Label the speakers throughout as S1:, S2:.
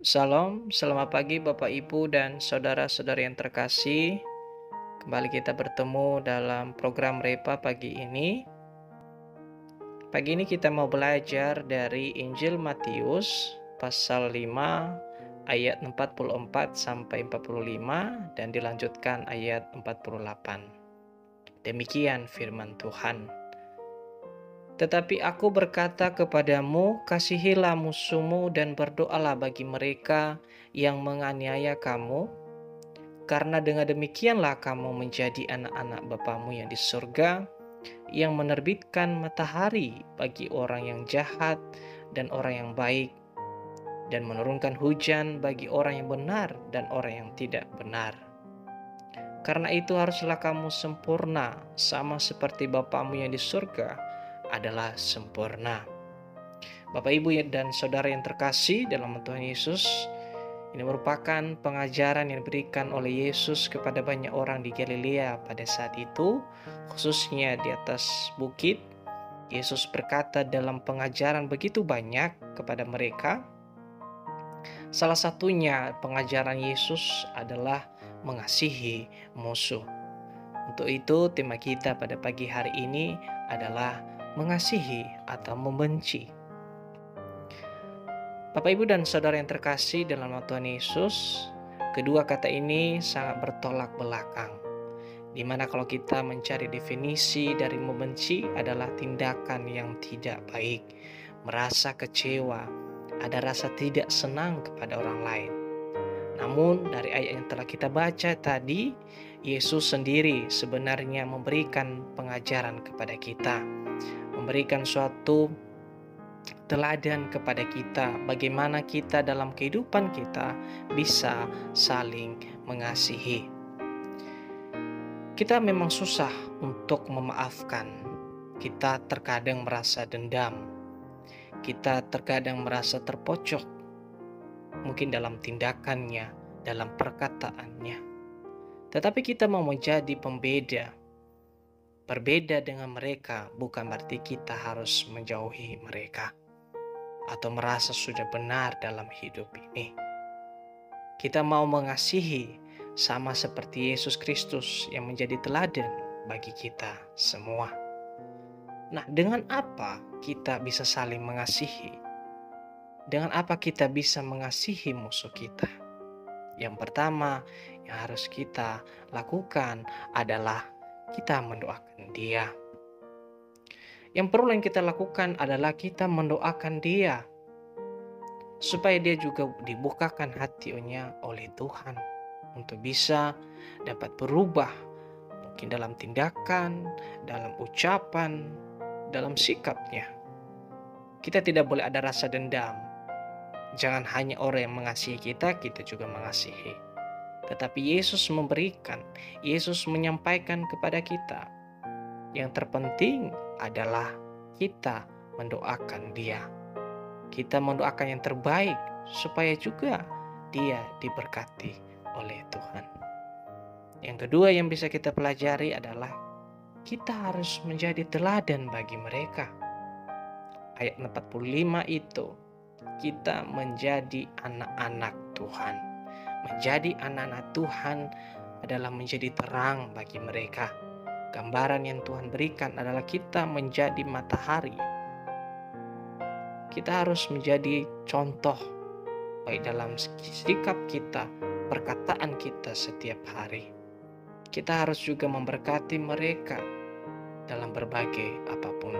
S1: Salam, selamat pagi Bapak Ibu dan saudara-saudari yang terkasih. Kembali kita bertemu dalam program Repa pagi ini. Pagi ini kita mau belajar dari Injil Matius pasal 5 ayat 44 sampai 45 dan dilanjutkan ayat 48. Demikian firman Tuhan. Tetapi aku berkata kepadamu, kasihilah musuhmu dan berdoalah bagi mereka yang menganiaya kamu, karena dengan demikianlah kamu menjadi anak-anak Bapamu yang di surga, yang menerbitkan matahari bagi orang yang jahat dan orang yang baik, dan menurunkan hujan bagi orang yang benar dan orang yang tidak benar. Karena itu haruslah kamu sempurna, sama seperti Bapamu yang di surga adalah sempurna. Bapak, Ibu dan Saudara yang terkasih dalam Tuhan Yesus, ini merupakan pengajaran yang diberikan oleh Yesus kepada banyak orang di Galilea pada saat itu, khususnya di atas bukit. Yesus berkata dalam pengajaran begitu banyak kepada mereka. Salah satunya pengajaran Yesus adalah mengasihi musuh. Untuk itu tema kita pada pagi hari ini adalah mengasihi atau membenci. Bapak, Ibu dan Saudara yang terkasih dalam nama Tuhan Yesus, kedua kata ini sangat bertolak belakang. Di mana kalau kita mencari definisi dari membenci adalah tindakan yang tidak baik, merasa kecewa, ada rasa tidak senang kepada orang lain. Namun dari ayat yang telah kita baca tadi, Yesus sendiri sebenarnya memberikan pengajaran kepada kita, memberikan suatu teladan kepada kita bagaimana kita dalam kehidupan kita bisa saling mengasihi. Kita memang susah untuk memaafkan. Kita terkadang merasa dendam. Kita terkadang merasa terpojok. Mungkin dalam tindakannya, dalam perkataannya. Tetapi kita mau menjadi pembeda. Berbeda dengan mereka bukan berarti kita harus menjauhi mereka atau merasa sudah benar dalam hidup ini. Kita mau mengasihi sama seperti Yesus Kristus yang menjadi teladan bagi kita semua. Nah, dengan apa kita bisa saling mengasihi? Dengan apa kita bisa mengasihi musuh kita? Yang pertama yang harus kita lakukan adalah kita mendoakan dia. Yang perlu yang kita lakukan adalah kita mendoakan dia supaya dia juga dibukakan hatinya oleh Tuhan untuk bisa dapat berubah, mungkin dalam tindakan, dalam ucapan, dalam sikapnya. Kita tidak boleh ada rasa dendam. Jangan hanya orang yang mengasihi kita, kita juga mengasihi. Tetapi Yesus memberikan, Yesus menyampaikan kepada kita, yang terpenting adalah kita mendoakan dia. Kita mendoakan yang terbaik supaya juga dia diberkati oleh Tuhan. Yang kedua yang bisa kita pelajari adalah kita harus menjadi teladan bagi mereka. Ayat 45 itu, kita menjadi anak-anak Tuhan. Menjadi anak-anak Tuhan adalah menjadi terang bagi mereka. Gambaran yang Tuhan berikan adalah kita menjadi matahari. Kita harus menjadi contoh baik dalam sikap kita, perkataan kita setiap hari. Kita harus juga memberkati mereka dalam berbagai apapun.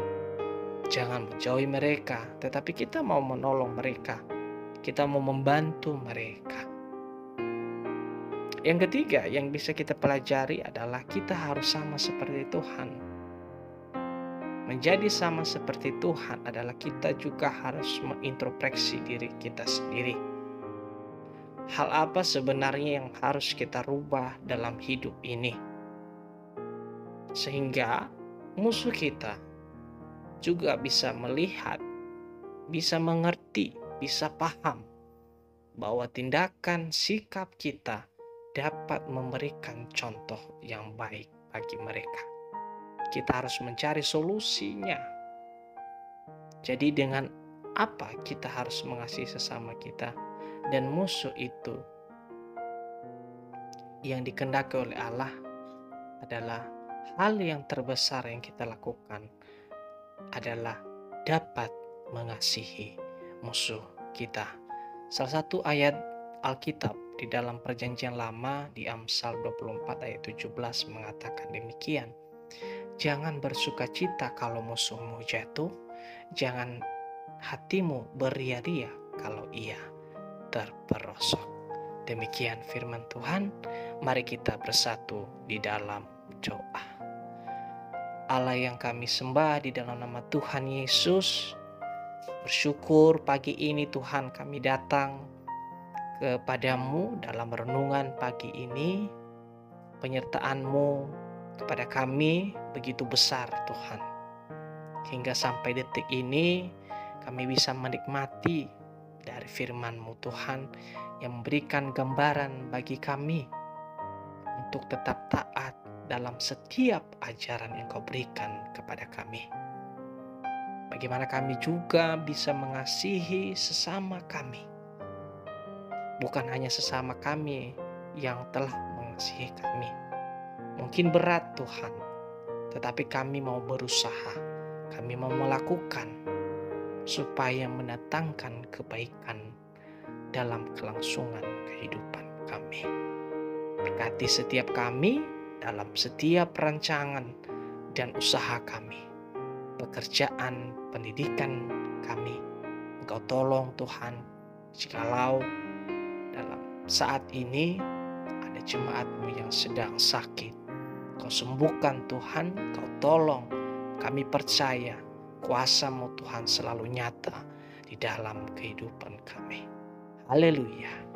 S1: Jangan menjauhi mereka, tetapi kita mau menolong mereka. Kita mau membantu mereka. Yang ketiga yang bisa kita pelajari adalah kita harus sama seperti Tuhan. Menjadi sama seperti Tuhan adalah kita juga harus mengintrospeksi diri kita sendiri. Hal apa sebenarnya yang harus kita rubah dalam hidup ini? Sehingga musuh kita juga bisa melihat, bisa mengerti, bisa paham bahwa tindakan sikap kita dapat memberikan contoh yang baik bagi mereka. Kita harus mencari solusinya. Jadi dengan apa kita harus mengasihi sesama kita? Dan musuh itu yang dikehendaki oleh Allah adalah hal yang terbesar yang kita lakukan adalah dapat mengasihi musuh kita. Salah satu ayat Alkitab di dalam Perjanjian Lama di Amsal 24 ayat 17 mengatakan demikian. Jangan bersukacita kalau musuhmu jatuh, jangan hatimu beria-ria kalau ia terperosok. Demikian firman Tuhan. Mari kita bersatu di dalam doa. Allah yang kami sembah di dalam nama Tuhan Yesus, bersyukur pagi ini Tuhan kami datang kepadamu dalam renungan pagi ini. Penyertaan-Mu kepada kami begitu besar Tuhan. Hingga sampai detik ini kami bisa menikmati dari firman-Mu Tuhan yang memberikan gambaran bagi kami untuk tetap taat dalam setiap ajaran yang Kau berikan kepada kami. Bagaimana kami juga bisa mengasihi sesama kami. Bukan hanya sesama kami yang telah mengasihi kami. Mungkin berat Tuhan, tetapi kami mau berusaha. Kami mau melakukan supaya mendatangkan kebaikan dalam kelangsungan kehidupan kami. Berkati setiap kami dalam setiap rancangan dan usaha kami, pekerjaan, pendidikan kami. Engkau tolong Tuhan, jikalau dalam saat ini ada jemaat-Mu yang sedang sakit, Kau sembuhkan Tuhan, Kau tolong. Kami percaya kuasa-Mu Tuhan selalu nyata di dalam kehidupan kami. Haleluya.